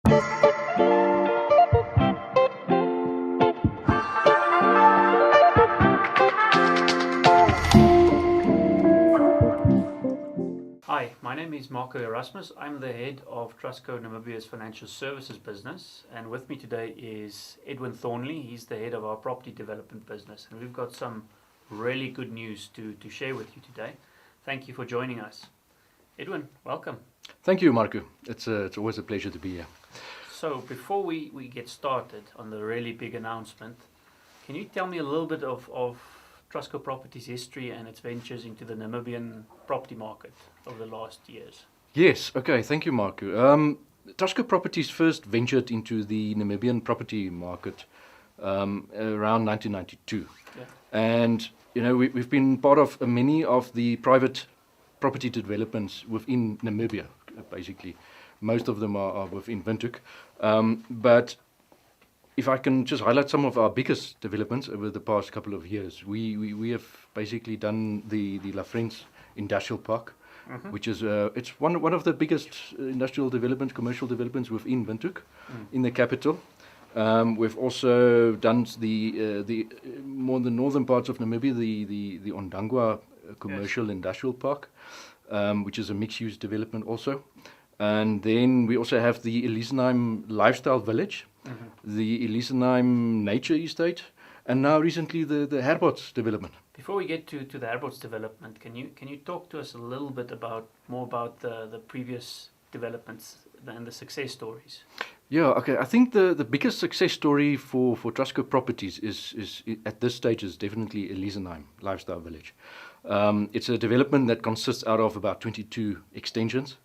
Hi, my name is Marco Erasmus. I'm the head of Trustco Namibia's financial services business, and with me today is Edwin Thornley. He's the head of our property development business, and we've got some really good news to share with you today. Thank you for joining us. Edwin, welcome. Thank you, Marco. It's always a pleasure to be here. So before we get started on the really big announcement, can you tell me a little bit of Trustco Properties' history and its ventures into the Namibian property market over the last years? Yes, okay, thank you, Marco. Trustco Properties first ventured into the Namibian property market around 1992. Yeah. And, we've been part of many of the private property developments within Namibia, basically. Most of them are within Windhoek. But if I can just highlight some of our biggest developments over the past couple of years, we have basically done the La Friends Industrial Park, which is it's one of the biggest industrial developments, commercial developments within Windhoek, in the capital. We've also done the more the northern parts of Namibia, the Ondangwa commercial industrial park, which is a mixed-use development also. And then we also have the Elisenheim Lifestyle Village, the Elisenheim Nature Estate, and now recently the Herboths development. Before we get to the Herboths development, can you talk to us a little bit more about the previous developments and the success stories? Yeah, okay. I think the biggest success story for Trustco Properties is at this stage is definitely Elisenheim Lifestyle Village. It's a development that consists out of about 22 extensions.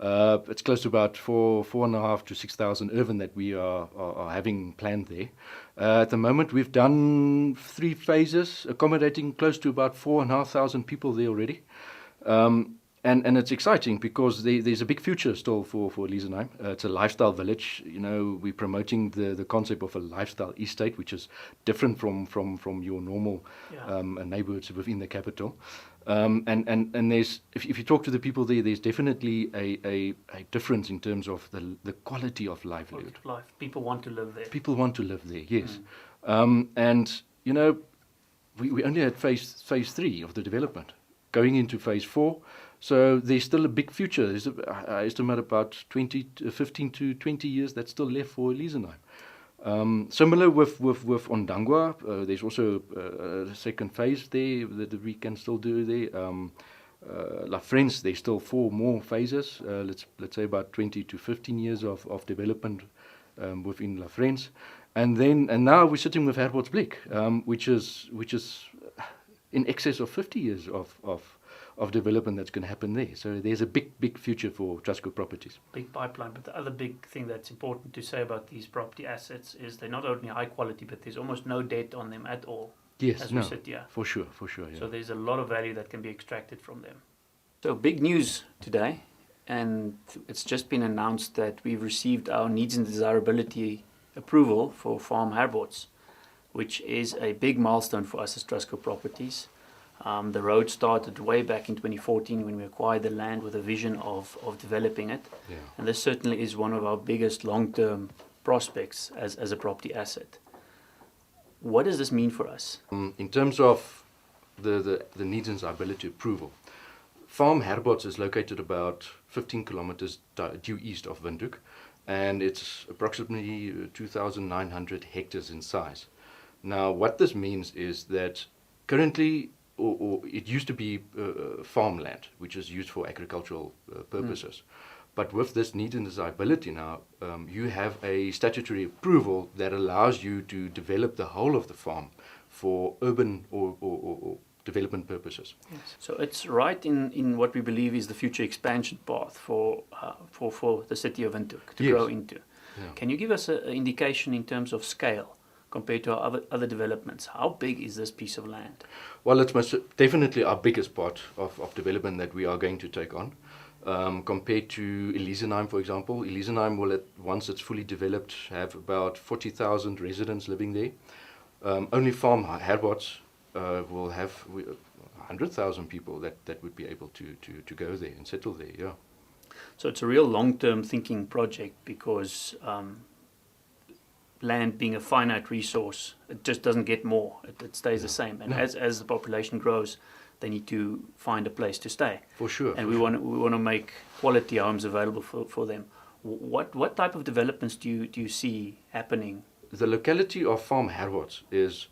It's close to about 4,500 to 6,000 urban that we are having planned there. At the moment, we've done 3 phases, accommodating close to about 4,500 people there already. And it's exciting because there's a big future still for Elisenheim. It's a lifestyle village. We're promoting the concept of a lifestyle estate, which is different from your normal neighborhoods within the capital. And there's if you talk to the people there's definitely a difference in terms of the quality of livelihood. People want to live there. People want to live there, yes. And we only had phase 3 of the development, going into phase 4. So there's still a big future. I estimate about 15 to 20 years that's still left for Elisenheim. Similar with Ondangwa, there's also a second phase there that we can still do there. La Friends, there's still 4 more phases. Let's say about 20 to 15 years of development within La Friends, and now we're sitting with Herboths Blick, which is in excess of 50 years of development that's going to happen there. So there's a big future for Trustco Properties. Big pipeline, but the other big thing that's important to say about these property assets is they're not only high quality, but there's almost no debt on them at all. Yes, as we sit here. For sure. Yeah. So there's a lot of value that can be extracted from them. So big news today, and it's just been announced that we've received our Needs and Desirability approval for Farm Herboths, which is a big milestone for us as Trustco Properties. The road started way back in 2014 when we acquired the land with a vision of developing it. Yeah. And this certainly is one of our biggest long-term prospects as a property asset. What does this mean for us? In terms of the Needs and Desirability approval, Farm Herboths is located about 15 kilometers due east of Windhoek, and it's approximately 2,900 hectares in size. Now, what this means is that currently, or it used to be farmland, which is used for agricultural purposes. But with this Needs and Desirability now, you have a statutory approval that allows you to develop the whole of the farm for urban or development purposes. Yes. So it's right in what we believe is the future expansion path for the city of Windhoek to grow into. Yeah. Can you give us an indication in terms of scale compared to our other developments? How big is this piece of land? Well, it's most definitely our biggest part of development that we are going to take on. Compared to Elisenheim, for example, Elisenheim will, once it's fully developed, have about 40,000 residents living there. Only Farm Herboths will have 100,000 people that would be able to go there and settle there. Yeah. So it's a real long-term thinking project because land being a finite resource, it just doesn't get more. It stays the same. And as the population grows, they need to find a place to stay. For sure. And we want to make quality homes available for them. What type of developments do you see happening? The locality of Farm Herboths is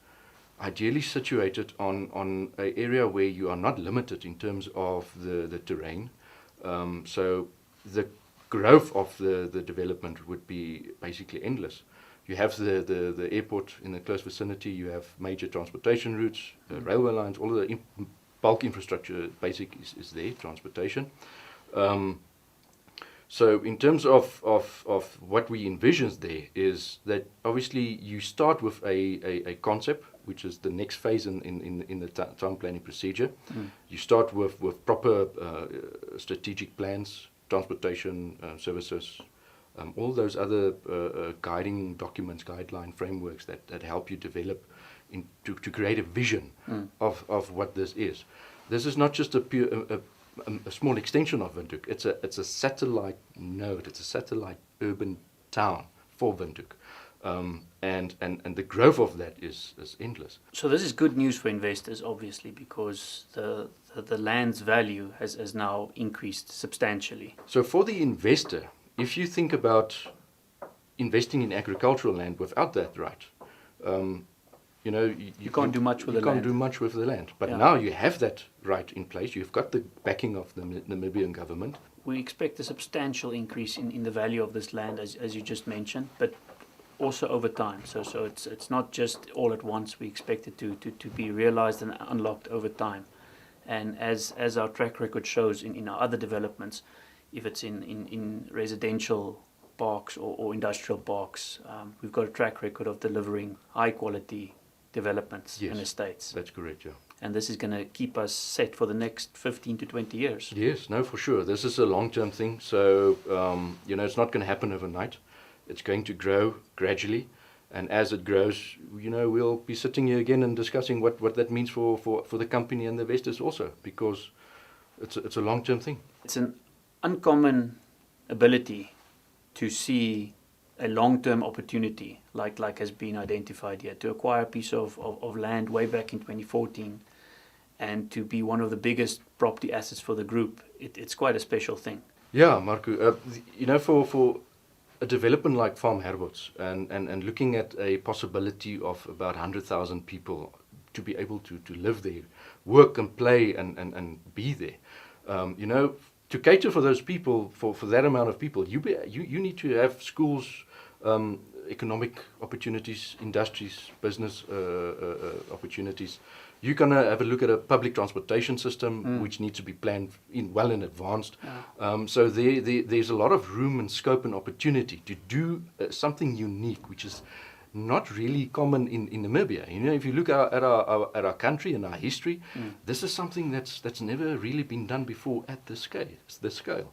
ideally situated on an area where you are not limited in terms of the terrain. So the growth of the development would be basically endless. You have the airport in the close vicinity, you have major transportation routes, railway lines, all of the bulk infrastructure basic is there, transportation. So in terms of what we envision there is that obviously you start with a concept, which is the next phase in the town planning procedure. You start with proper strategic plans, transportation services, all those other guiding documents, guideline frameworks that help you develop to create a vision of what this is. This is not just a small extension of Windhoek. It's a satellite node. It's a satellite urban town for Windhoek, and the growth of that is endless. So this is good news for investors, obviously, because the land's value has now increased substantially. So for the investor, if you think about investing in agricultural land without that right, you can't do much with the land. You can't do much with the land. But now you have that right in place. You've got the backing of the Namibian government. We expect a substantial increase in the value of this land, as you just mentioned, but also over time. So it's not just all at once. We expect it to be realized and unlocked over time. And as our track record shows in our other developments, if it's in residential parks or industrial parks, we've got a track record of delivering high quality developments and estates. That's correct, yeah. And this is going to keep us set for the next 15 to 20 years. Yes, no, for sure. This is a long-term thing. So, it's not going to happen overnight. It's going to grow gradually. And as it grows, we'll be sitting here again and discussing what that means for the company and the investors also, because it's a long-term thing. It's an uncommon ability to see a long-term opportunity like has been identified here, to acquire a piece of land way back in 2014 and to be one of the biggest property assets for the group. It's quite a special thing. Yeah, Marco, for a development like Farm Herboths and looking at a possibility of about 100,000 people to be able to live there, work and play and be there, to cater for those people, for that amount of people, you need to have schools, economic opportunities, industries, business opportunities. You're going to have a look at a public transportation system, which needs to be planned well in advance. Yeah. So there's a lot of room and scope and opportunity to do something unique, which is not really common in Namibia. If you look at our country and our history, this is something that's never really been done before at this scale.